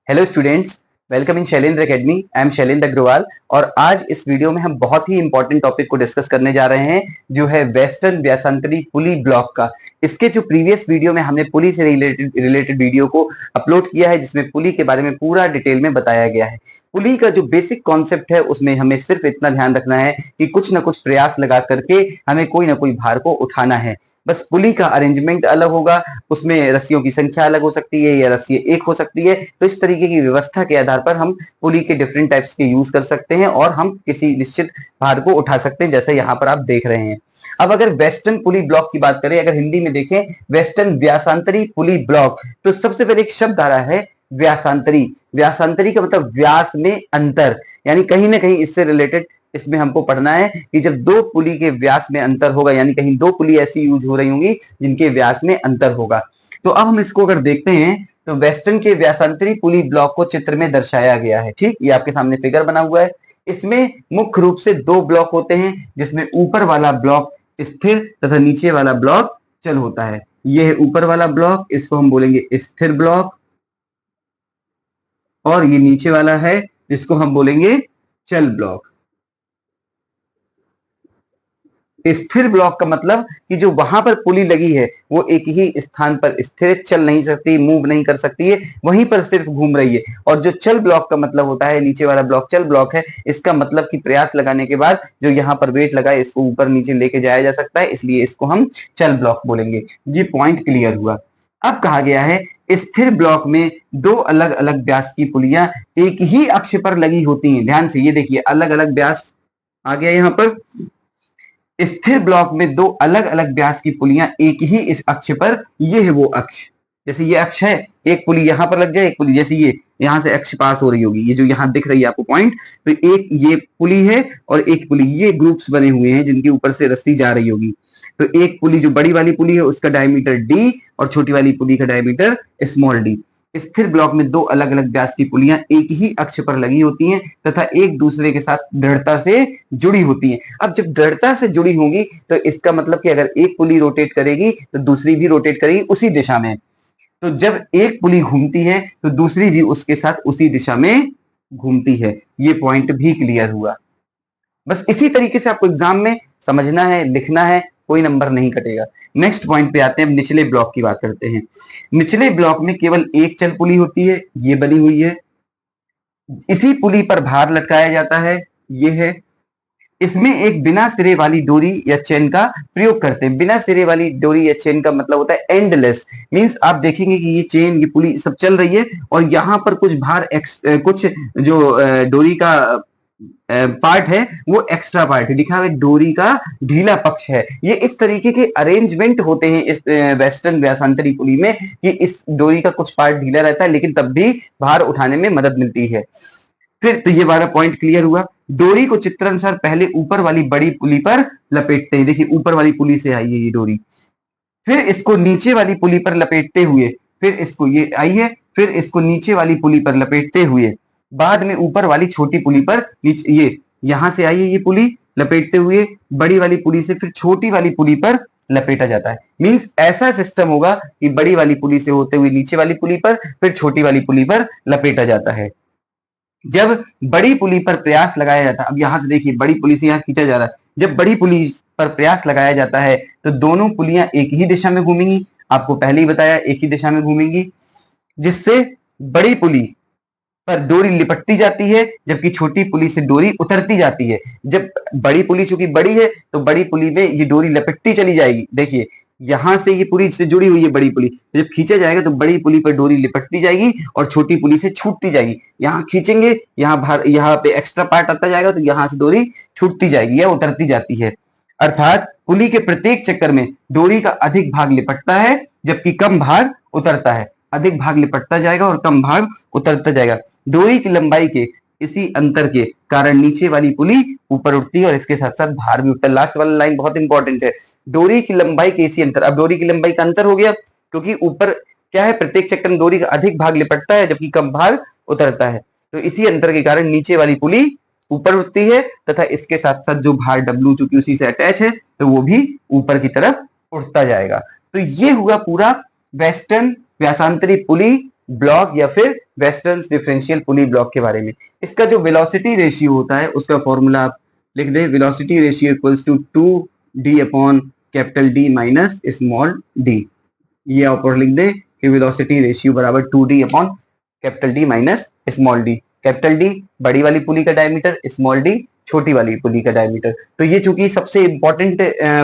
Hello students, welcome in Shailendra Academy. I am Shailendra Agarwal और आज इस वीडियो में हम बहुत ही इंपॉर्टेंट टॉपिक को डिस्कस करने जा रहे हैं जो है वेस्टर्न व्यासांतरी पुली ब्लॉक का। इसके जो प्रीवियस वीडियो में हमने पुली से रिलेटेड वीडियो को अपलोड किया है जिसमें पुली के बारे में पूरा डिटेल में बताया गया है। पुली का जो बेसिक कॉन्सेप्ट है उसमें हमें सिर्फ इतना ध्यान रखना है कि कुछ ना कुछ प्रयास लगा करके हमें कोई ना कोई भार को उठाना है। बस पुली का अरेंजमेंट अलग होगा, उसमें रस्सियों की संख्या अलग हो सकती है या रस्सी एक हो सकती है। तो इस तरीके की व्यवस्था के आधार पर हम पुली के डिफरेंट टाइप्स के यूज कर सकते हैं और हम किसी निश्चित भार को उठा सकते हैं, जैसे यहाँ पर आप देख रहे हैं। अब अगर वेस्टर्न पुली ब्लॉक की बात करें, अगर हिंदी में देखें वेस्टर्न व्यासांतरी पुली ब्लॉक, तो सबसे पहले एक शब्द आ रहा है व्यासांतरी। व्यासांतरी का मतलब व्यास में अंतर, यानी कहीं ना कहीं इससे रिलेटेड इसमें हमको पढ़ना है कि जब दो पुली के व्यास में अंतर होगा, यानी कहीं दो पुली ऐसी यूज हो रही होंगी जिनके व्यास में अंतर होगा। तो अब हम इसको अगर देखते हैं तो वेस्टर्न के व्यासांतरी पुली ब्लॉक को चित्र में दर्शाया गया है। ठीक, ये आपके सामने फिगर बना हुआ है। इसमें मुख्य रूप से दो ब्लॉक होते हैं जिसमें ऊपर वाला ब्लॉक स्थिर तथा नीचे वाला ब्लॉक चल होता है। यह है ऊपर वाला ब्लॉक, इसको हम बोलेंगे स्थिर ब्लॉक, और ये नीचे वाला है जिसको हम बोलेंगे चल ब्लॉक। स्थिर ब्लॉक का मतलब कि जो वहां पर पुली लगी है वो एक ही स्थान पर स्थिर, चल नहीं सकती, मूव नहीं कर सकती है, वहीं पर सिर्फ घूम रही है। और जो चल ब्लॉक का मतलब होता है, नीचे वाला ब्लॉक चल ब्लॉक है, इसका मतलब कि प्रयास लगाने के बाद जो यहाँ पर वेट लगा है इसको ऊपर नीचे लेके जाया जा सकता है, इसलिए इसको हम चल ब्लॉक बोलेंगे। ये पॉइंट क्लियर हुआ। अब कहा गया है स्थिर ब्लॉक में दो अलग अलग व्यास की पुलियां एक ही अक्ष पर लगी होती हैं। ध्यान से ये देखिए, अलग अलग व्यास आ गया यहाँ पर। स्थिर ब्लॉक में दो अलग अलग व्यास की पुलियां एक ही इस अक्ष पर, ये है वो अक्ष। जैसे ये अक्ष है, एक पुली यहां पर लग जाए, एक पुली जैसे ये यहां से अक्ष पास हो रही होगी, ये जो यहां दिख रही है आपको पॉइंट, तो एक ये पुली है और एक पुली, ये ग्रुप्स बने हुए हैं जिनके ऊपर से रस्सी जा रही होगी। तो एक पुली जो बड़ी वाली पुली है उसका डायमीटर डी और छोटी वाली पुली का डायमीटर स्मॉल डी। स्थिर ब्लॉक में दो अलग अलग व्यास की पुलियां एक ही अक्ष पर लगी होती हैं तथा एक दूसरे के साथ दृढ़ता से जुड़ी होती हैं। अब जब दृढ़ता से जुड़ी होंगी तो इसका मतलब कि अगर एक पुली रोटेट करेगी तो दूसरी भी रोटेट करेगी उसी दिशा में। तो जब एक पुली घूमती है तो दूसरी भी उसके साथ उसी दिशा में घूमती है। ये पॉइंट भी क्लियर हुआ। बस इसी तरीके से आपको एग्जाम में समझना है, लिखना है, कोई नंबर नहीं कटेगा। नेक्स्ट पॉइंट पे आते हैं, निचले ब्लॉक की बात करते हैं। निचले ब्लॉक में केवल एक चल पुली होती है, ये बनी हुई है। इसी पुली पर भार लटकाया जाता है, ये है। इसमें एक बिना सिरे वाली डोरी या चेन का प्रयोग करते हैं। बिना सिरे वाली डोरी या चेन का मतलब होता है एंडलेस, मींस आप देखेंगे कि ये चेन, ये पुली सब चल रही है और यहाँ पर कुछ भार कुछ जो डोरी का पार्ट है वो एक्स्ट्रा पार्ट है, लिखा हुआ डोरी का ढीला पक्ष है। ये इस तरीके के अरेंजमेंट होते हैं इस वेस्टर्न व्यासांतरी पुली में कि इस डोरी का कुछ पार्ट ढीला रहता है लेकिन तब भी भार उठाने में मदद मिलती है। फिर तो ये वाला पॉइंट क्लियर हुआ। डोरी को चित्रानुसार पहले ऊपर वाली बड़ी पुली पर लपेटते हैं। देखिए ऊपर वाली पुली से आई है ये डोरी, फिर इसको नीचे वाली पुली पर लपेटते हुए, फिर इसको ये आई है, फिर इसको नीचे वाली पुली पर लपेटते हुए, बाद में ऊपर वाली छोटी पुली पर नीचे, ये यहां से आई है ये पुली लपेटते हुए, बड़ी वाली पुली से फिर छोटी वाली पुली पर लपेटा जाता है। मींस ऐसा सिस्टम होगा कि बड़ी वाली पुली से होते हुए नीचे वाली पुली पर, फिर छोटी वाली पुली पर लपेटा जाता है। जब बड़ी पुली पर प्रयास लगाया जाता है, अब यहां से देखिए बड़ी पुली से यहां खींचा जा रहा है, जब बड़ी पुली पर प्रयास लगाया जाता है तो दोनों पुलियां एक ही दिशा में घूमेंगी। आपको पहले ही बताया एक ही दिशा में घूमेंगी, जिससे बड़ी पुली पर डोरी लिपटती जाती है जबकि छोटी पुली से डोरी उतरती जाती है। जब बड़ी पुली चूंकि बड़ी है तो बड़ी पुली में ये डोरी लपटती चली जाएगी। देखिए यहां से ये पुली से जुड़ी हुई है बड़ी पुली, जब खींचा जाएगा तो बड़ी पुली पर डोरी लिपटती जाएगी और छोटी पुली से छूटती जाएगी। यहाँ खींचेंगे, यहाँ पे एक्स्ट्रा पार्ट आता जाएगा तो यहाँ से डोरी छूटती जाएगी या उतरती जाती है। अर्थात पुली के प्रत्येक चक्कर में डोरी का अधिक भाग लिपटता है जबकि कम भाग उतरता है। अधिक भाग लिपटता जाएगा और कम भाग उतरता जाएगा। डोरी की लंबाई के इसी अंतर के कारण नीचे वाली पुली ऊपर उठती है और इसके साथ साथ भार भी उठता है। लास्ट वाला लाइन बहुत इंपॉर्टेंट है, डोरी की लंबाई के इसी अंतर। अब डोरी की लंबाई का अंतर हो गया क्योंकि ऊपर क्या है, प्रत्येक चक्कर में डोरी का अधिक भाग लिपटता है जबकि कम भाग उतरता है। तो इसी अंतर के कारण नीचे वाली पुली ऊपर उठती है तथा इसके साथ साथ जो भार डब्लू चूंकि उसी से अटैच है तो वो भी ऊपर की तरफ उठता जाएगा। तो ये हुआ पूरा वेस्टर्न व्यासांतरी पुली ब्लॉक या फिर वेस्टर्न डिफरेंशियल पुली ब्लॉक के बारे में। इसका जो वेलोसिटी रेशियो होता है उसका फॉर्मूला आप लिख दें, velocity ratio equals to 2d upon capital D minus small D. ये आप और लिख दें कि वेलोसिटी रेशियो बराबर 2d upon capital D minus small D. Capital D बड़ी वाली पुली का डायमीटर, स्मॉल डी छोटी वाली पुली का डायमीटर। तो ये चूंकि सबसे इंपॉर्टेंट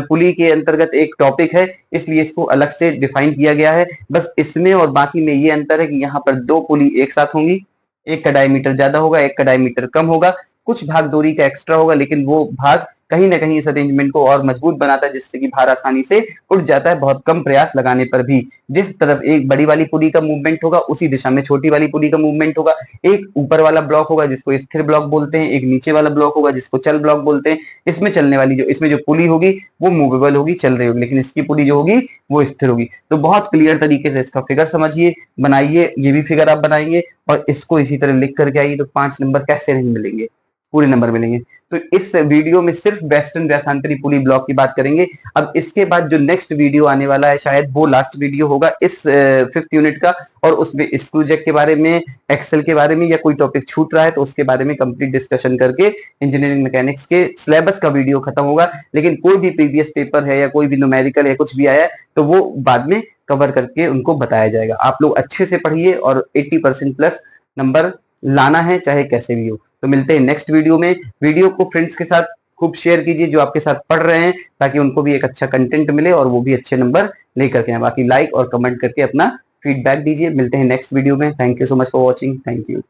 पुली के अंतर्गत एक टॉपिक है, इसलिए इसको अलग से डिफाइन किया गया है। बस इसमें और बाकी में ये अंतर है कि यहाँ पर दो पुली एक साथ होंगी, एक का डायमीटर ज्यादा होगा, एक का डायमीटर कम होगा, कुछ भाग दूरी का एक्स्ट्रा होगा, लेकिन वो भाग कहीं ना कहीं इस अरेंजमेंट को और मजबूत बनाता है, जिससे कि भार आसानी से उड़ जाता है बहुत कम प्रयास लगाने पर भी। जिस तरफ एक बड़ी वाली पुली का मूवमेंट होगा उसी दिशा में छोटी वाली पुली का मूवमेंट होगा। एक ऊपर वाला ब्लॉक होगा जिसको स्थिर ब्लॉक बोलते हैं, एक नीचे वाला ब्लॉक होगा जिसको चल ब्लॉक बोलते हैं। इसमें चलने वाली इसमें जो पुली होगी वो मूवेबल होगी, चल रही होगी, लेकिन इसकी पुली जो होगी वो स्थिर होगी। तो बहुत क्लियर तरीके से इसका फिगर समझिए, बनाइए, ये भी फिगर आप बनाएंगे और इसको इसी तरह लिख करके आइए, तो 5 नंबर कैसे नहीं मिलेंगे, पूरे नंबर मिलेंगे। तो इस वीडियो में सिर्फ वेस्टर्न व्यासांतरी पुली ब्लॉक की बात करेंगे। अब इसके बाद जो नेक्स्ट वीडियो आने वाला है शायद वो लास्ट वीडियो होगा इस 5th यूनिट का, और उसमें स्क्रू जैक के बारे में, एक्सेल के बारे में, या कोई टॉपिक छूट रहा है तो उसके बारे में कंप्लीट डिस्कशन करके इंजीनियरिंग मैकेनिक्स के सिलेबस का वीडियो खत्म होगा। लेकिन कोई भी प्रीवियस पेपर है या कोई भी न्यूमेरिकल या कुछ भी आया है तो वो बाद में कवर करके उनको बताया जाएगा। आप लोग अच्छे से पढ़िए और 80% प्लस नंबर लाना है चाहे कैसे भी हो। तो मिलते हैं नेक्स्ट वीडियो में। वीडियो को फ्रेंड्स के साथ खूब शेयर कीजिए जो आपके साथ पढ़ रहे हैं, ताकि उनको भी एक अच्छा कंटेंट मिले और वो भी अच्छे नंबर लेकर के आए। बाकी लाइक और कमेंट करके अपना फीडबैक दीजिए। मिलते हैं नेक्स्ट वीडियो में। Thank you so much for watching. Thank you.